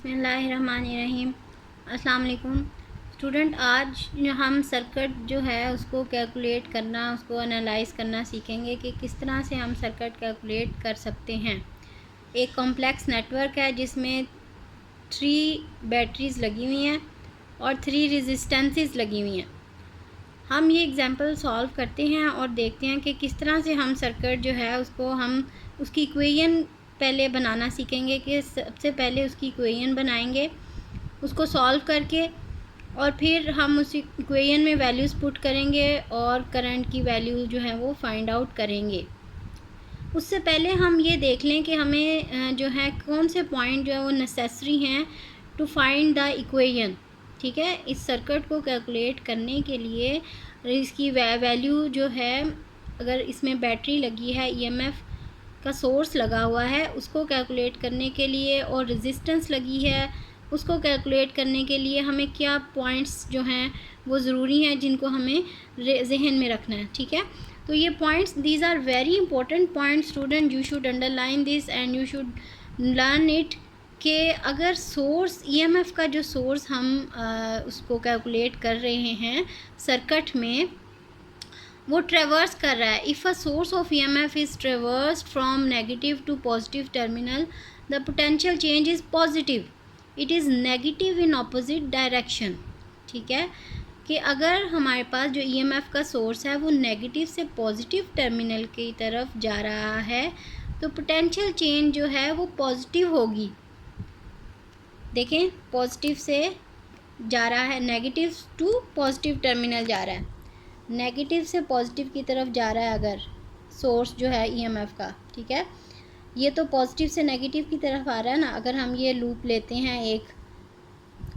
बिस्मिल्लाहिर्रहमानिर्रहीम। अस्सलाम वालेकुम स्टूडेंट। आज हम सर्किट जो है उसको कैलकुलेट करना, उसको एनालाइज करना सीखेंगे कि किस तरह से हम सर्किट कैलकुलेट कर सकते हैं। एक कॉम्प्लेक्स नेटवर्क है जिसमें 3 बैटरीज़ लगी हुई हैं और 3 रेजिस्टेंसेस लगी हुई हैं। हम ये एग्जांपल सॉल्व करते हैं और देखते हैं कि किस तरह से हम सर्किट जो है उसको हम उसकी इक्वेशन पहले बनाना सीखेंगे। कि सबसे पहले उसकी इक्वेशन बनाएंगे, उसको सॉल्व करके, और फिर हम उस इक्वेशन में वैल्यूज़ पुट करेंगे और करंट की वैल्यू जो है वो फाइंड आउट करेंगे। उससे पहले हम ये देख लें कि हमें जो है कौन से पॉइंट जो है वो नेसेसरी हैं टू फाइंड द इक्वेशन। ठीक है, इस सर्किट को कैलकुलेट करने के लिए इसकी वैल्यू जो है, अगर इसमें बैटरी लगी है, ईएमएफ का सोर्स लगा हुआ है, उसको कैलकुलेट करने के लिए, और रेजिस्टेंस लगी है उसको कैलकुलेट करने के लिए हमें क्या पॉइंट्स जो हैं वो ज़रूरी हैं जिनको हमें जहन में रखना है। ठीक है, तो ये points, these are very important point student, you should underline this and you should learn it. कि अगर सोर्स ईएमएफ का जो सोर्स हम उसको कैलकुलेट कर रहे हैं सर्किट में, वो ट्रेवर्स कर रहा है। If a source of EMF is traversed from negative to positive terminal, the potential change is positive, it is negative in opposite direction. ठीक है, कि अगर हमारे पास जो ईएमएफ का सोर्स है वो नेगेटिव से पॉजिटिव टर्मिनल की तरफ जा रहा है, तो पोटेंशियल चेंज जो है वो पॉजिटिव होगी। देखें, पॉजिटिव से जा रहा है, नेगेटिव टू पॉजिटिव टर्मिनल जा रहा है, नेगेटिव से पॉजिटिव की तरफ जा रहा है अगर सोर्स जो है ईएमएफ का। ठीक है, ये तो पॉजिटिव से नेगेटिव की तरफ आ रहा है ना। अगर हम ये लूप लेते हैं एक,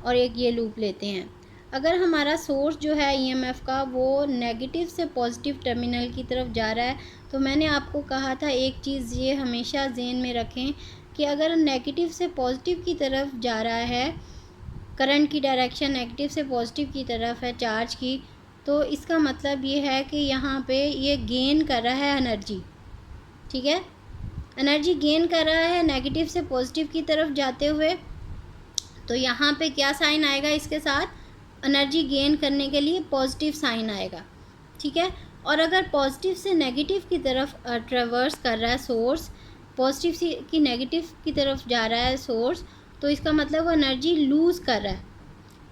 और एक ये लूप लेते हैं, अगर हमारा सोर्स जो है ईएमएफ का वो नेगेटिव से पॉजिटिव टर्मिनल की तरफ जा रहा है, तो मैंने आपको कहा था एक चीज़ ये हमेशा ज़हन में रखें कि अगर नेगेटिव से पॉजिटिव की तरफ जा रहा है, करंट की डायरेक्शन नेगेटिव से पॉजिटिव की तरफ है चार्ज की, तो इसका मतलब ये है कि यहाँ पे ये गेन कर रहा है एनर्जी। ठीक है, एनर्जी गेन कर रहा है नेगेटिव से पॉजिटिव की तरफ जाते हुए। तो यहाँ पे क्या साइन आएगा, इसके साथ एनर्जी गेन करने के लिए पॉजिटिव साइन आएगा। ठीक है, और अगर पॉजिटिव से नेगेटिव की तरफ ट्रेवर्स कर रहा है सोर्स, पॉजिटिव से की नेगेटिव की तरफ जा रहा है सोर्स, तो इसका मतलब वो एनर्जी लूज़ कर रहा है।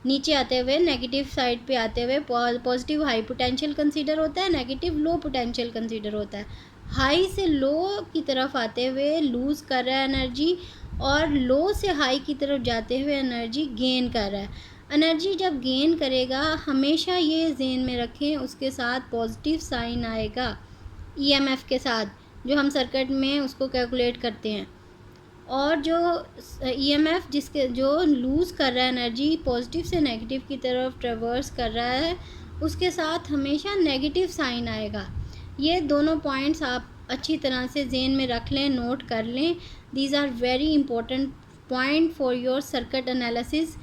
नीचे आते हुए, नेगेटिव साइड पे आते हुए, पॉजिटिव हाई पोटेंशियल कंसीडर होता है, नेगेटिव लो पोटेंशियल कंसीडर होता है। हाई से लो की तरफ आते हुए लूज़ कर रहा है एनर्जी, और लो से हाई की तरफ जाते हुए एनर्जी गेन कर रहा है। एनर्जी जब गेन करेगा, हमेशा ये ज़हन में रखें, उसके साथ पॉजिटिव साइन आएगा ईएमएफ के साथ, जो हम सर्किट में उसको कैलकुलेट करते हैं। और जो ईएमएफ जिसके जो लूज़ कर रहा है एनर्जी, पॉजिटिव से नेगेटिव की तरफ ट्रेवर्स कर रहा है, उसके साथ हमेशा नेगेटिव साइन आएगा। ये दोनों पॉइंट्स आप अच्छी तरह से ज़हन में रख लें, नोट कर लें। These are very important point for your circuit analysis,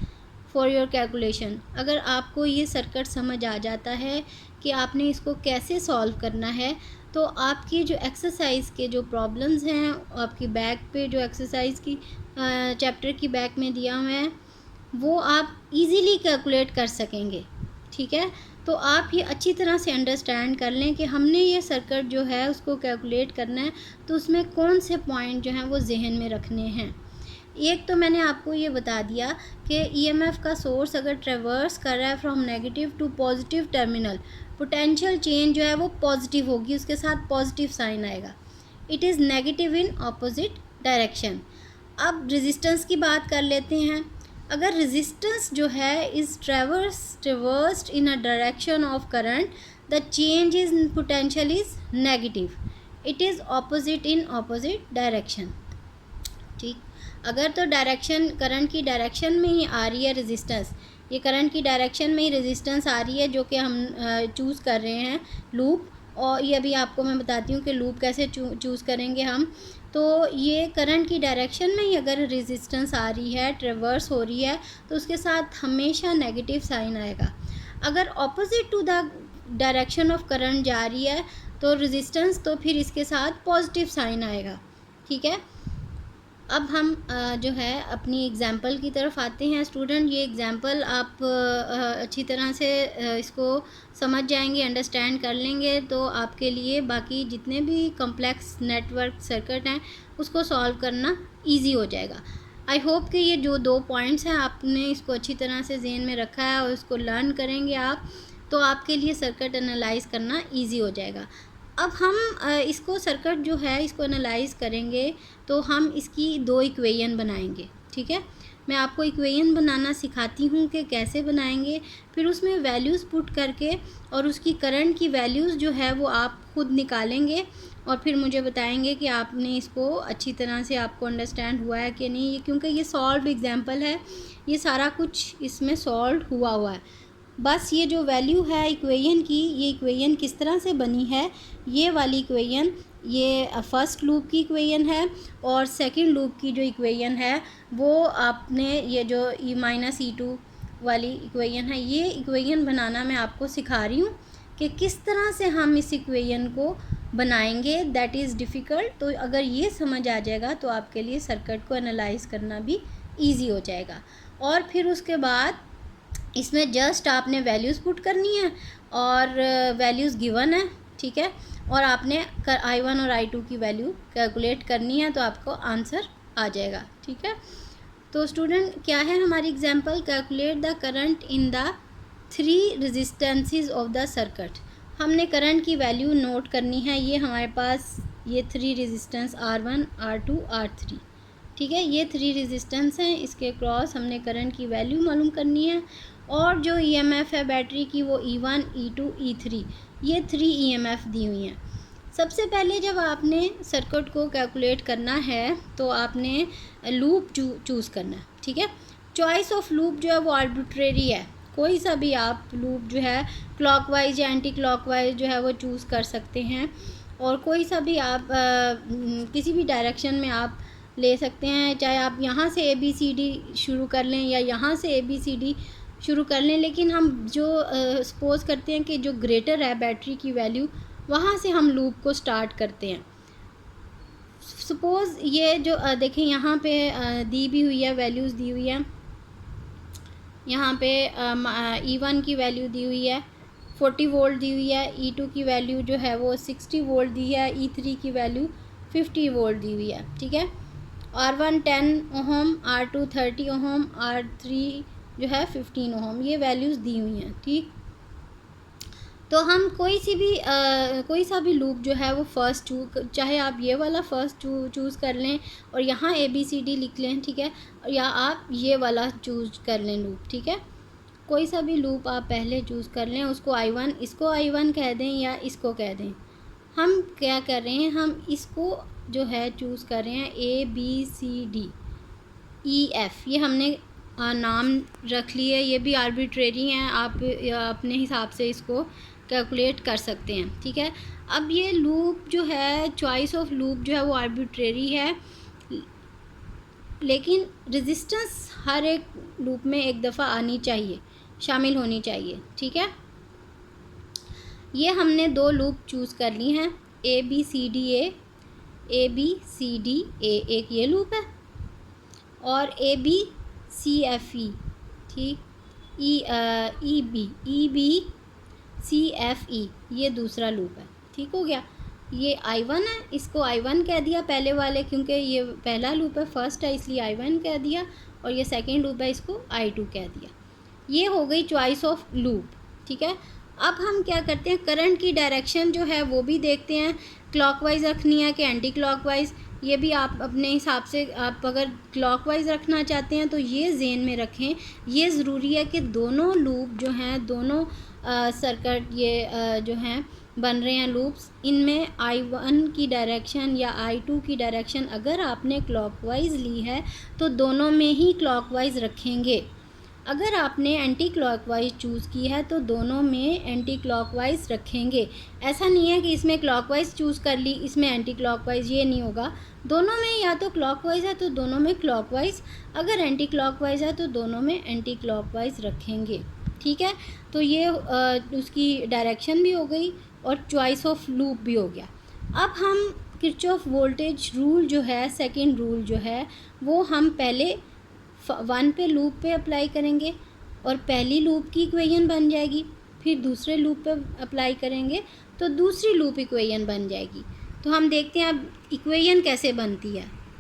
for your calculation. अगर आपको ये सर्किट समझ आ जाता है कि आपने इसको कैसे सॉल्व करना है, तो आपकी जो एक्सरसाइज के जो प्रॉब्लम्स हैं, आपकी बैक पे जो एक्सरसाइज की चैप्टर की बैक में दिया हुआ है, वो आप इजीली कैलकुलेट कर सकेंगे। ठीक है, तो आप ये अच्छी तरह से अंडरस्टैंड कर लें कि हमने ये सर्किट जो है उसको कैलकुलेट करना है, तो उसमें कौन से पॉइंट जो हैं वो जहन में रखने हैं। एक तो मैंने आपको ये बता दिया कि ईएमएफ का सोर्स अगर ट्रेवर्स कर रहा है from negative to positive terminal, potential change जो है वो पॉजिटिव होगी, उसके साथ पॉजिटिव साइन आएगा। It is negative in opposite direction. अब रेजिस्टेंस की बात कर लेते हैं। अगर रेजिस्टेंस जो है is traversed in a direction of current, the change is potential is negative, it is opposite in opposite direction. ठीक, अगर तो डायरेक्शन करंट की डायरेक्शन में ही आ रही है रेजिस्टेंस, ये करंट की डायरेक्शन में ही रेजिस्टेंस आ रही है जो कि हम चूज़ कर रहे हैं लूप, और ये अभी आपको मैं बताती हूँ कि लूप कैसे चूज़ करेंगे हम। तो ये करंट की डायरेक्शन में ही अगर रेजिस्टेंस आ रही है, ट्रेवर्स हो रही है, तो उसके साथ हमेशा नेगेटिव साइन आएगा। अगर opposite to the direction of current जा रही है तो रेजिस्टेंस, तो फिर इसके साथ पॉजिटिव साइन आएगा। ठीक है, अब हम जो है अपनी एग्ज़ाम्पल की तरफ आते हैं स्टूडेंट। ये एग्ज़ाम्पल आप अच्छी तरह से इसको समझ जाएंगे, अंडरस्टैंड कर लेंगे, तो आपके लिए बाकी जितने भी कॉम्प्लेक्स नेटवर्क सर्किट हैं उसको सॉल्व करना इजी हो जाएगा। आई होप कि ये जो 2 पॉइंट्स हैं आपने इसको अच्छी तरह से ज़हन में रखा है और इसको लर्न करेंगे आप, तो आपके लिए सर्किट एनालाइज करना ईजी हो जाएगा। अब हम इसको सर्किट जो है इसको एनालाइज करेंगे, तो हम इसकी 2 इक्वेशन बनाएंगे। ठीक है, मैं आपको इक्वेशन बनाना सिखाती हूँ कि कैसे बनाएंगे, फिर उसमें वैल्यूज़ पुट करके और उसकी करंट की वैल्यूज़ जो है वो आप खुद निकालेंगे और फिर मुझे बताएंगे कि आपने इसको अच्छी तरह से आपको अंडरस्टैंड हुआ है कि नहीं। क्योंकि ये सॉल्व एग्जाम्पल है, ये सारा कुछ इसमें सॉल्व हुआ है। बस ये जो वैल्यू है इक्वेशन की, ये इक्वेशन किस तरह से बनी है, ये वाली इक्वेशन ये फर्स्ट लूप की इक्वेशन है और सेकंड लूप की जो इक्वेशन है वो आपने ये जो e-2 वाली इक्वेशन है, ये इक्वेशन बनाना मैं आपको सिखा रही हूँ कि किस तरह से हम इस इक्वेशन को बनाएंगे। That is difficult. तो अगर ये समझ आ जाएगा तो आपके लिए सर्किट को एनालाइज करना भी ईजी हो जाएगा। और फिर उसके बाद इसमें जस्ट आपने वैल्यूज़ पुट करनी है और वैल्यूज़ गिवन है। ठीक है, और आपने I1 और I2 की वैल्यू कैलकुलेट करनी है, तो आपको आंसर आ जाएगा। ठीक है, तो स्टूडेंट क्या है हमारी example, calculate the current in the 3 resistances of the circuit. हमने करंट की वैल्यू नोट करनी है। ये हमारे पास ये 3 रेजिस्टेंस R1, R2, R3। ठीक है, ये 3 रेजिस्टेंस हैं, इसके क्रॉस हमने करंट की वैल्यू मालूम करनी है। और जो EMF है बैटरी की वो E1, E2, E3, ये 3 EMF दी हुई हैं। सबसे पहले जब आपने सर्किट को कैलकुलेट करना है तो आपने लूप चूज़ करना है। ठीक है, चॉइस ऑफ लूप जो है वो आर्बिट्रेरी है, कोई सा भी आप लूप जो है क्लॉकवाइज या एंटी क्लॉकवाइज जो है वो चूज़ कर सकते हैं, और कोई सा भी आप किसी भी डायरेक्शन में आप ले सकते हैं। चाहे आप यहाँ से ABCD शुरू कर लें या यहाँ से ABCD शुरू कर लें, लेकिन हम जो सपोज़ करते हैं कि जो ग्रेटर है बैटरी की वैल्यू, वहाँ से हम लूप को स्टार्ट करते हैं। सपोज़ ये जो देखें यहाँ पे दी भी हुई है, वैल्यूज़ दी हुई है। यहाँ पे E1 की वैल्यू दी हुई है 40 वोल्ट दी हुई है, E2 की वैल्यू जो है वो 60 वोल्ट दी है, E3 की वैल्यू 50 वोल्ट दी हुई है। ठीक है, R1 10 ohm, R2 30 ohm, R3 जो है 15 ओहम, ये वैल्यूज़ दी हुई हैं। ठीक, तो हम कोई सा भी लूप जो है वो फर्स्ट चाहे आप ये वाला फर्स्ट चूज़ कर लें और यहाँ ABCD लिख लें। ठीक है, या आप ये वाला चूज़ कर लें लूप। ठीक है, कोई सा भी लूप आप पहले चूज़ कर लें, उसको I1, इसको I1 कह दें या इसको कह दें। हम क्या कर रहे हैं, हम इसको जो है चूज़ कर रहे हैं ABCDEF, ये हमने नाम रख लिए। ये भी आर्बिट्रेरी हैं, आप अपने हिसाब से इसको कैलकुलेट कर सकते हैं। ठीक है, अब ये लूप जो है, चॉइस ऑफ लूप जो है वो आर्बिट्रेरी है, लेकिन रेजिस्टेंस हर एक लूप में एक दफ़ा आनी चाहिए, शामिल होनी चाहिए। ठीक है, ये हमने 2 लूप चूज़ कर ली हैं, ABCDA, एक ये लूप है, और ABCFE। ठीक, EBCFE ये दूसरा लूप है। ठीक हो गया, ये I1 है, इसको I1 कह दिया पहले वाले, क्योंकि ये पहला लूप है, फर्स्ट है, इसलिए I1 कह दिया, और ये सेकंड लूप है, इसको I2 कह दिया। ये हो गई चॉइस ऑफ लूप। ठीक है, अब हम क्या करते हैं, करंट की डायरेक्शन जो है वो भी देखते हैं, क्लॉकवाइज रखनी है कि एंटी क्लॉकवाइज, ये भी आप अपने हिसाब से, आप अगर क्लॉकवाइज रखना चाहते हैं तो ये ज़हन में रखें, ये ज़रूरी है कि दोनों लूप जो हैं, दोनों सर्किट ये जो हैं बन रहे हैं लूप्स, इनमें I1 की डायरेक्शन या I2 की डायरेक्शन अगर आपने क्लॉकवाइज ली है तो दोनों में ही क्लॉकवाइज रखेंगे। अगर आपने एंटी क्लॉकवाइज चूज़ की है तो दोनों में एंटी क्लॉकवाइज रखेंगे। ऐसा नहीं है कि इसमें क्लॉकवाइज चूज़ कर ली, इसमें एंटी क्लॉकवाइज, ये नहीं होगा। दोनों में या तो क्लॉकवाइज है तो दोनों में क्लॉकवाइज, अगर एंटी क्लॉकवाइज है तो दोनों में एंटी क्लॉकवाइज रखेंगे। ठीक है, तो ये उसकी डायरेक्शन भी हो गई और चॉइस ऑफ लूप भी हो गया। अब हम किरचॉफ वोल्टेज रूल जो है, सेकंड रूल जो है, वो हम पहले 1 पे लूप पे अप्लाई करेंगे और पहली लूप की इक्वेशन बन जाएगी। फिर दूसरे लूप पे अप्लाई करेंगे तो दूसरी लूप इक्वेशन बन जाएगी। तो हम देखते हैं अब इक्वेशन कैसे बनती है।